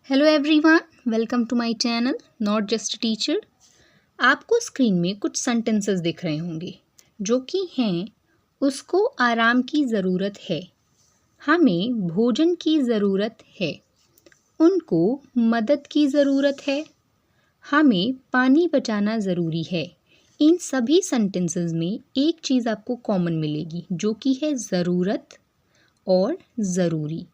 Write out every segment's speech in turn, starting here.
Hello everyone, welcome to my channel not just teacher. आपको screen में कुछ sentences दिख रहे होंगे जो कि हैं उसको आराम की ज़रूरत है, हमें भोजन की ज़रूरत है, उनको मदद की ज़रूरत है, हमें पानी बचाना ज़रूरी है। इन सभी सेंटेंसेस में एक चीज़ आपको कॉमन मिलेगी जो कि है ज़रूरत और ज़रूरी।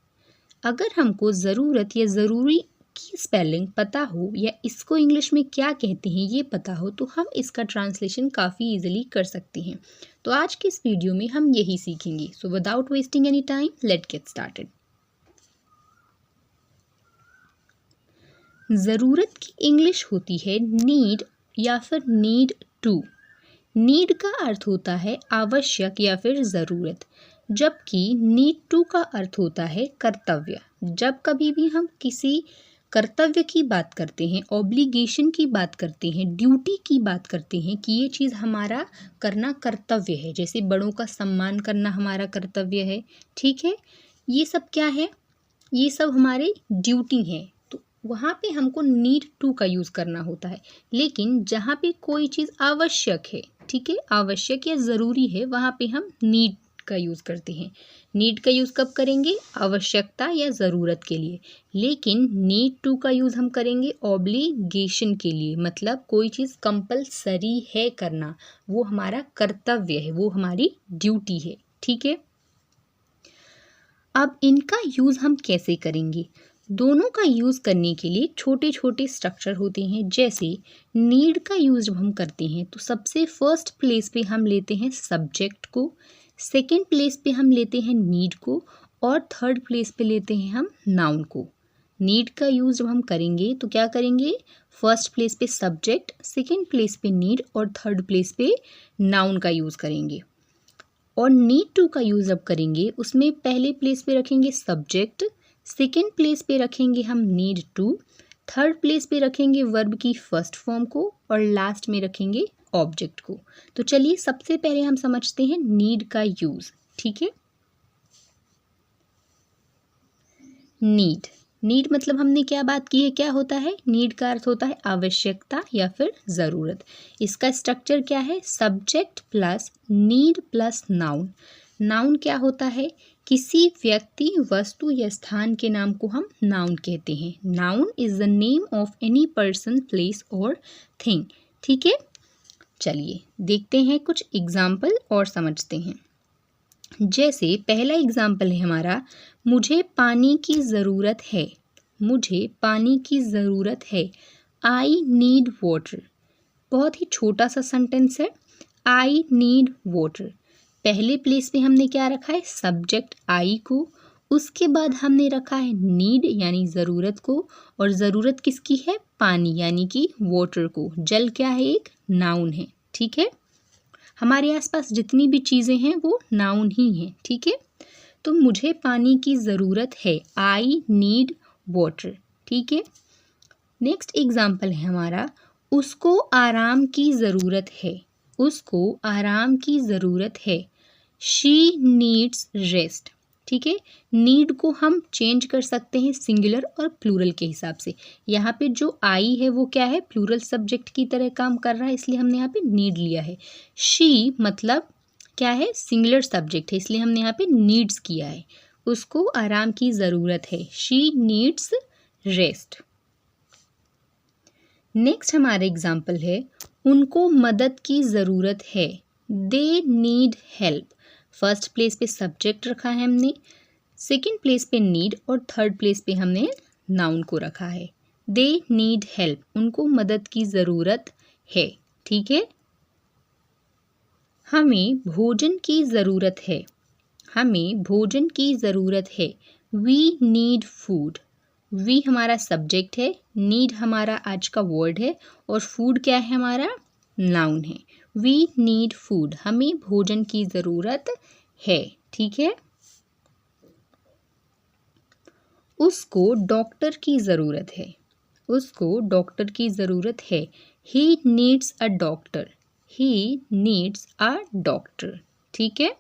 अगर हमको ज़रूरत या ज़रूरी की स्पेलिंग पता हो या इसको इंग्लिश में क्या कहते हैं ये पता हो तो हम इसका ट्रांसलेशन काफ़ी इजीली कर सकते हैं। तो आज की इस वीडियो में हम यही सीखेंगे। So without wasting any time let get started. ज़रूरत की इंग्लिश होती है नीड या फिर नीड टू। नीड का अर्थ होता है आवश्यक या फिर ज़रूरत, जबकि नीड टू का अर्थ होता है कर्तव्य। जब कभी भी हम किसी कर्तव्य की बात करते हैं, ऑब्लिगेशन की बात करते हैं, ड्यूटी की बात करते हैं कि ये चीज़ हमारा करना कर्तव्य है, जैसे बड़ों का सम्मान करना हमारा कर्तव्य है, ठीक है, ये सब क्या है, ये सब हमारे ड्यूटी हैं। तो वहाँ पे हमको नीड टू का यूज़ करना होता है। लेकिन जहाँ पे कोई चीज़ आवश्यक है, ठीक है, आवश्यक या ज़रूरी है, वहाँ पे हम नीड का यूज़ करते हैं। नीड का यूज़ कब करेंगे? आवश्यकता या ज़रूरत के लिए। लेकिन नीड टू का यूज़ हम करेंगे ऑब्लिगेशन के लिए, मतलब कोई चीज़ कंपलसरी है करना, वो हमारा कर्तव्य है, वो हमारी ड्यूटी है, ठीक है। अब इनका यूज़ हम कैसे करेंगे? दोनों का यूज़ करने के लिए छोटे छोटे स्ट्रक्चर होते हैं। जैसे नीड का यूज़ जब हम करते हैं तो सबसे फर्स्ट प्लेस पे हम लेते हैं सब्जेक्ट को, सेकंड प्लेस पे हम लेते हैं नीड को, और थर्ड प्लेस पे लेते हैं हम नाउन को। नीड का यूज़ जब हम करेंगे तो क्या करेंगे? फर्स्ट प्लेस पे सब्जेक्ट, सेकंड प्लेस पे नीड और थर्ड प्लेस पे नाउन का यूज़ करेंगे। और नीड टू का यूज़ अब करेंगे, उसमें पहले प्लेस पे रखेंगे सब्जेक्ट, सेकेंड प्लेस पे रखेंगे हम नीड टू, थर्ड प्लेस पे रखेंगे वर्ब की फर्स्ट फॉर्म को, और लास्ट में रखेंगे ऑब्जेक्ट को। तो चलिए सबसे पहले हम समझते हैं नीड का यूज़, ठीक है। नीड, नीड मतलब हमने क्या बात की है, क्या होता है? नीड का अर्थ होता है आवश्यकता या फिर ज़रूरत। इसका स्ट्रक्चर क्या है? Subject plus need plus noun. Noun क्या होता है? किसी व्यक्ति, वस्तु या स्थान के नाम को हम नाउन कहते हैं। Noun is the name of any person, place और थिंग, ठीक है। चलिए देखते हैं कुछ एग्जाम्पल और समझते हैं। जैसे पहला एग्जाम्पल है हमारा, मुझे पानी की ज़रूरत है। मुझे पानी की ज़रूरत है। I need water. बहुत ही छोटा सा सेंटेंस है। I need water. पहले प्लेस पे हमने क्या रखा है? सब्जेक्ट आई को, उसके बाद हमने रखा है नीड यानी ज़रूरत को, और ज़रूरत किसकी है? पानी यानी कि वाटर को। जल क्या है? एक नाउन है, ठीक है। हमारे आसपास जितनी भी चीज़ें हैं वो नाउन ही हैं, ठीक है। तो मुझे पानी की ज़रूरत है। आई नीड वाटर, ठीक है। नेक्स्ट एग्जाम्पल है हमारा, उसको आराम की ज़रूरत है। उसको आराम की ज़रूरत है। शी नीड्स रेस्ट, ठीक है। नीड को हम चेंज कर सकते हैं सिंगुलर और प्लूरल के हिसाब से। यहाँ पे जो आई है वो क्या है? प्लूरल सब्जेक्ट की तरह काम कर रहा है, इसलिए हमने यहाँ पे नीड लिया है। शी मतलब क्या है? सिंगुलर सब्जेक्ट है, इसलिए हमने यहाँ पे नीड्स किया है। उसको आराम की ज़रूरत है। She needs rest. नेक्स्ट हमारा एग्जाम्पल है, उनको मदद की ज़रूरत है। They need help. First place पे सब्जेक्ट रखा है हमने, सेकंड प्लेस पे नीड और थर्ड प्लेस पे हमने नाउन को रखा है। दे नीड हेल्प, उनको मदद की ज़रूरत है, ठीक है। हमें भोजन की ज़रूरत है। हमें भोजन की ज़रूरत है। We need food. वी हमारा सब्जेक्ट है, नीड हमारा आज का वर्ड है, और फूड क्या है? हमारा नाउन है। वी नीड फूड, हमें भोजन की ज़रूरत है, ठीक है। उसको डॉक्टर की ज़रूरत है। उसको डॉक्टर की ज़रूरत है। He needs a doctor. He needs a doctor, ठीक है।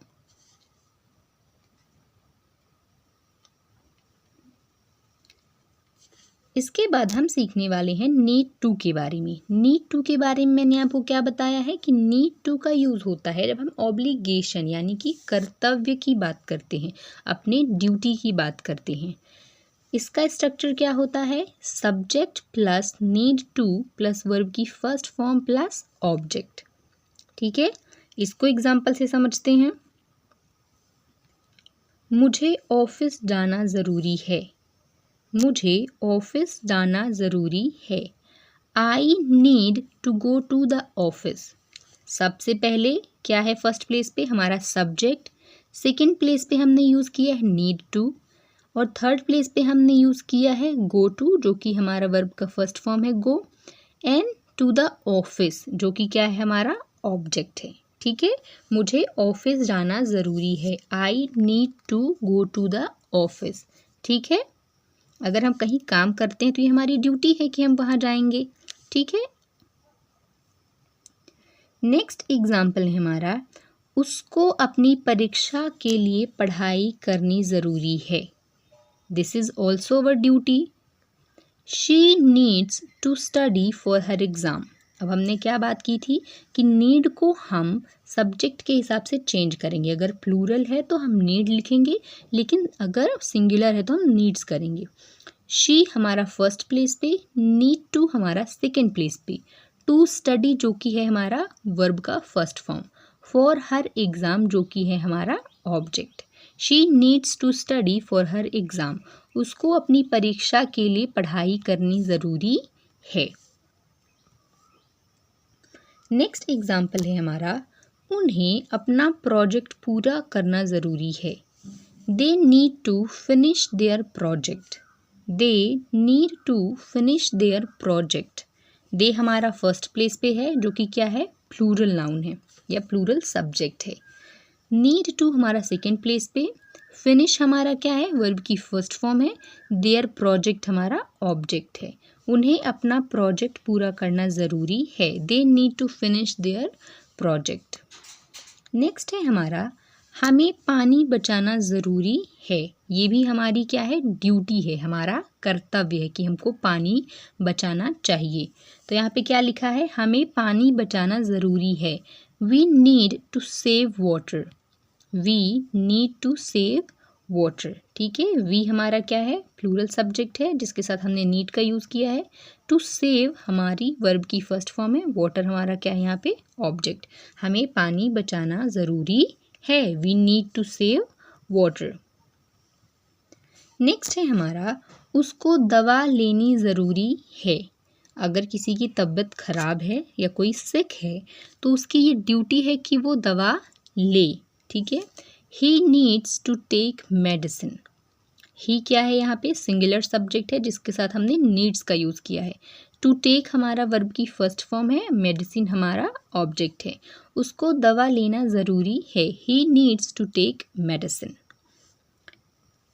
इसके बाद हम सीखने वाले हैं नीड टू के बारे में। नीड टू के बारे में मैंने आपको क्या बताया है कि नीड टू का यूज़ होता है जब हम ऑब्लिगेशन यानी कि कर्तव्य की बात करते हैं, अपने ड्यूटी की बात करते हैं। इसका स्ट्रक्चर क्या होता है? Subject plus need two plus verb की फर्स्ट फॉर्म प्लस ऑब्जेक्ट। ठीक है, इसको एग्जाम्पल से समझते हैं। मुझे ऑफिस जाना ज़रूरी है। मुझे ऑफिस जाना ज़रूरी है। I need to go to the office. सबसे पहले क्या है? फर्स्ट प्लेस पे हमारा सब्जेक्ट, सेकंड प्लेस पे हमने यूज़ किया है नीड टू, और थर्ड प्लेस पे हमने यूज़ किया है गो टू, जो कि हमारा वर्ब का फर्स्ट फॉर्म है गो, एंड टू द ऑफिस, जो कि क्या है? हमारा ऑब्जेक्ट है। ठीक है, मुझे ऑफिस जाना ज़रूरी है। I need to go to the office. ठीक है, अगर हम कहीं काम करते हैं तो ये हमारी ड्यूटी है कि हम वहाँ जाएंगे। ठीक है, नेक्स्ट एग्जाम्पल है हमारा, उसको अपनी परीक्षा के लिए पढ़ाई करनी ज़रूरी है। This is also our duty. She needs to study for her exam. अब हमने क्या बात की थी कि नीड को हम सब्जेक्ट के हिसाब से चेंज करेंगे। अगर प्लूरल है तो हम नीड लिखेंगे, लेकिन अगर सिंगुलर है तो हम नीड्स करेंगे। शी हमारा फर्स्ट प्लेस पे, नीड टू हमारा सेकेंड प्लेस पे, टू स्टडी जो कि है हमारा वर्ब का first form, for her exam जो कि है हमारा object. She needs to study for her exam. उसको अपनी परीक्षा के लिए पढ़ाई करनी ज़रूरी है। नेक्स्ट एग्जाम्पल है हमारा, उन्हें अपना प्रोजेक्ट पूरा करना ज़रूरी है। They need to finish their project. They need to finish their project. They हमारा फर्स्ट प्लेस पे है, जो कि क्या है? प्लूरल नाउन है या प्लूरल सब्जेक्ट है। नीड टू हमारा सेकेंड प्लेस पे, फिनिश हमारा क्या है? वर्ब की फर्स्ट फॉर्म है, देयर प्रोजेक्ट हमारा ऑब्जेक्ट है। उन्हें अपना प्रोजेक्ट पूरा करना ज़रूरी है। They need to finish their project. Next है हमारा, हमें पानी बचाना ज़रूरी है। ये भी हमारी क्या है? ड्यूटी है, हमारा कर्तव्य है कि हमको पानी बचाना चाहिए। तो यहाँ पे क्या लिखा है? हमें पानी बचाना ज़रूरी है। We need to save water. We need to save water. ठीक है, वी हमारा क्या है? प्लूरल सब्जेक्ट है जिसके साथ हमने नीड का यूज़ किया है। टू सेव हमारी वर्ब की फर्स्ट फॉर्म है, वाटर हमारा क्या है यहाँ पे? ऑब्जेक्ट। हमें पानी बचाना ज़रूरी है। We need to save water. Next है हमारा, उसको दवा लेनी ज़रूरी है। अगर किसी की तबीयत खराब है या कोई सिक है तो उसकी ये ड्यूटी है कि वो दवा ले। ठीक है, he needs to take medicine. He क्या है? यहाँ पे सिंगुलर सब्जेक्ट है जिसके साथ हमने नीड्स का यूज़ किया है। टू टेक हमारा वर्ब की फर्स्ट फॉर्म है, मेडिसिन हमारा ऑब्जेक्ट है। उसको दवा लेना ज़रूरी है। He needs to take medicine.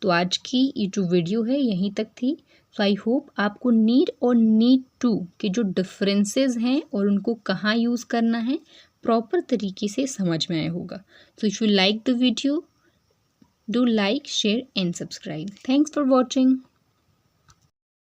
तो आज की ये जो वीडियो है यहीं तक थी। सो आई होप आपको नीड और नीड टू के जो डिफरेंसेस हैं और उनको कहाँ यूज़ करना है प्रॉपर तरीके से समझ में आया होगा। So if you like the video, do like, share and subscribe. Thanks for watching.